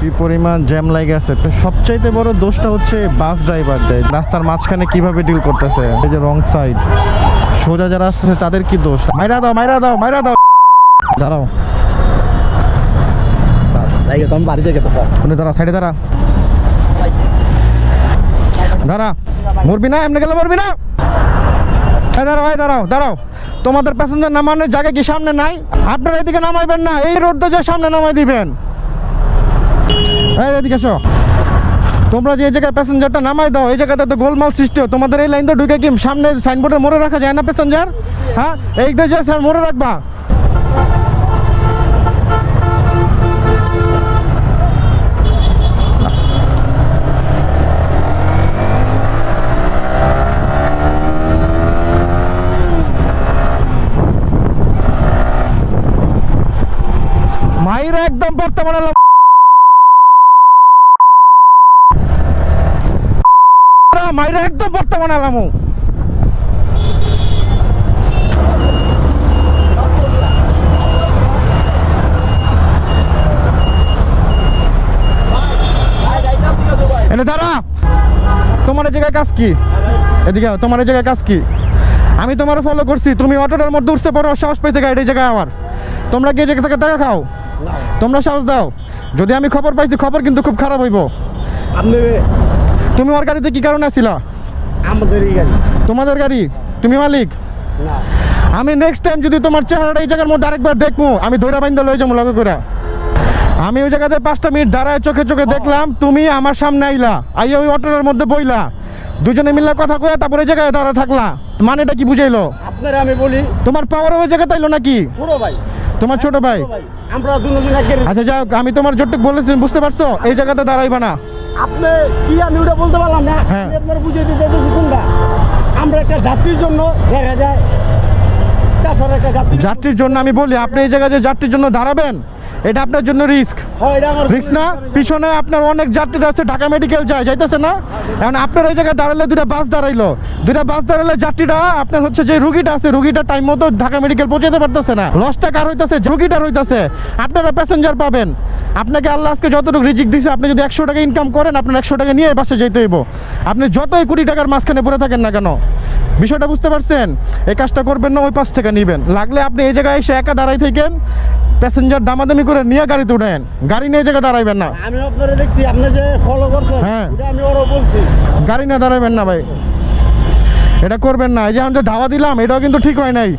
কি পরিমাণ জ্যাম লাগে আছে। সবচাইতে বড় দোষটা হচ্ছে বাস ড্রাইভারদের, রাস্তার মাঝখানে কিভাবে ডিল করতেছে। এই যে রং সাইড, সোজা যারা আসতেছে তাদের কি দোষ? মাইরা দাও মাইরা দাও মাইরা দাও। দাঁড়াও দাঁড়া, সাইডে দাঁড়া দাঁড়া, মরবি না, এমনি গেলে মরবি না। দাঁড়াও দাঁড়াও দাঁড়াও, তোমাদের প্যাসেঞ্জার নামানোর জায়গা কি সামনে নাই? আপনারা এদিকে নামাইবেন না, এই রোডটা যে সামনে নামাই দিবেন। এদিকে এসো, তোমরা যে জায়গায় প্যাসেঞ্জারটা নামাই দাও এই জায়গাটা তো গোলমাল সৃষ্টি। তোমাদের এই লাইন তো ঢুকে কি সামনে সাইনবোর্ডে মোড়ে রাখা যায় না প্যাসেঞ্জার? হ্যাঁ, এই যে স্যার মোড়ে রাখবা। মাইরা একদম পড়তে বানালাম, মাইরা একদম পড়তে বানালাম। এনে দাঁড়া, তোমার জায়গায় কাজ কি? এদিকে তোমার জায়গায় কাজ কি? আমি তোমার ফলো করছি, তুমি অটোটার মধ্যে উঠতে পারো, সাহস পাইতে গাড়ি জায়গায় আমার। তোমরা কি জায়গা থেকে টাকা খাও? তোমরা সাহস দাও। যদি আমি খবর পাইছি, খবর কিন্তু খুব খারাপ হইব। তুমি ওর গাড়িতে কি কারণে আসছিলা? আমাদেরই গাড়ি। তোমাদের গাড়ি? তুমি মালিক? না। আমি নেক্সট টাইম যদি তোমার চেহারাটা এই জায়গার মধ্যে আরেকবার দেখবো, আমি ধৈরা বাইন্দা লয়ে যাবো লগে করে। আমি ওই জায়গাতে 5টা মিনিট দাঁড়ায় চোখে চোখে দেখলাম, তুমি আমার সামনে আইলা, আইয়া ওই অটোর মধ্যে বইলা, দুজনে মিললে কথা কয়ে তারপরে জায়গায় দাঁড়া থাকলা। মানেটা কি বুঝাইলো? আপনারা আমি বলি, তোমার পাওয়ার ওই জায়গাতে আইলো নাকি? ছোট ভাই, তোমার ছোট ভাই? আমরা দুজন আগে। আচ্ছা যাও, আমি তোমার যতটুকু বলেছি বুঝতে পারছো, এই জায়গাতে দাঁড়াইবা না। আপনি কি আমি ওটা বলতে পারলাম না? হ্যাঁ। আমি আপনারা বুঝিয়ে দিতে চাইছি কোনটা। আমরা একটা যাত্রীর জন্য দেখা যায় 400 একটা যাত্রীর জন্য আমি বলি, আপনি এই জায়গায় যে যাত্রীর জন্য দাঁড়াবেন, এটা আপনার জন্য রিস্ক। হয় এটা আমার রিস্ক না? পিছনে আপনার অনেক যাত্রীরা আছে, ঢাকা মেডিকেল যাইতেছে না? এখন আপনার ওই জায়গায় দাঁড়ালে দুটা বাস দাঁড়াইলো, দুটা বাস দাঁড়ালে যাত্রীরা আপনার হচ্ছে যে রুগীটা আছে, রুগীটা টাইম মতো ঢাকা মেডিকেল পৌঁছাতে পারতেছে না, লসটা কার হইতেছে? রুগীটার হইতেছে। আপনারা প্যাসেঞ্জার পাবেন। আপনাকে আল্লাহ আজকে যতটুকু রিজিক দিছে, আপনি যদি 100 টাকা ইনকাম করেন, আপনার 100 টাকা নিয়ে বাসে যেতে হইব। আপনি যতই কোটি টাকার মাঝখানে পড়ে থাকেন না কেন, বিষয়টা বুঝতে পারছেন? এই কাজটা করবেন না, ওই পাশ থেকে নিবেন। লাগলে আপনি এই জায়গায় এসে একা দাঁড়াই থাকেন, প্যাসেঞ্জার দামাদামি করে নিয়ে গাড়িতে উঠেন, গাড়ি নিয়ে জায়গায় দাঁড়াইবেন না। আমি আপনারা দেখছি, আপনি যে ফলো করছেন, হ্যাঁ, এটা আমি ওরও বলছি, গাড়ি নিয়ে দাঁড়াইবেন না ভাই, এটা করবেন না। এই যে আমি যে ধাওয়া দিলাম, এটাও কিন্তু ঠিক হয় নাই।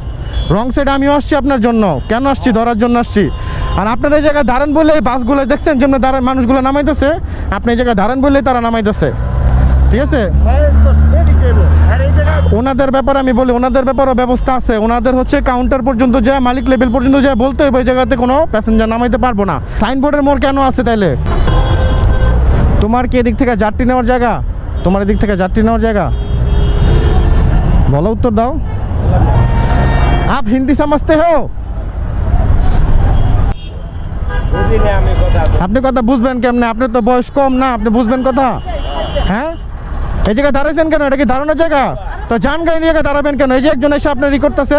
রং সাইডে আমিও আসছি আপনার জন্য, কেন আসছি? ধরার জন্য আসছি। আর আপনার এই জায়গায় দাঁড়ান বলে এই বাসগুলো দেখছেন যেমন দাঁড়ান, মানুষগুলো নামাইতেছে, আপনি এই জায়গায় দাঁড়ান বললেই তারা নামাইতেছে। ঠিক আছে, ওনাদের ব্যাপারে আমি বলি, ওনাদের ব্যাপারও ব্যবস্থা আছে। ওনাদের হচ্ছে কাউন্টার পর্যন্ত যায়, মালিক লেভেল পর্যন্ত যায়, বলতে হবে ওই জায়গাতে কোনো প্যাসেঞ্জার নামাইতে পারবো না। সাইনবোর্ডের মোড় কেন আছে তাইলে? তোমার কি এদিক থেকে যাত্রী নেওয়ার জায়গা? তোমার এদিক থেকে যাত্রী নেওয়ার জায়গা? বলো, উত্তর দাও। आप हिंदी समझते हो? আপনি কথা বুঝবেন কেমনে? আপনি তো বয়স কম না, আপনি বুঝবেন কথা? হ্যাঁ, এই জায়গায় দাঁড়াইছেন কেন? এটা কি দাঁড়ানোর জায়গা? তো যান গাড়ি জায়গায় দাঁড়াবেন কেন? এই যে একজন এসে আপনার ই করতেছে।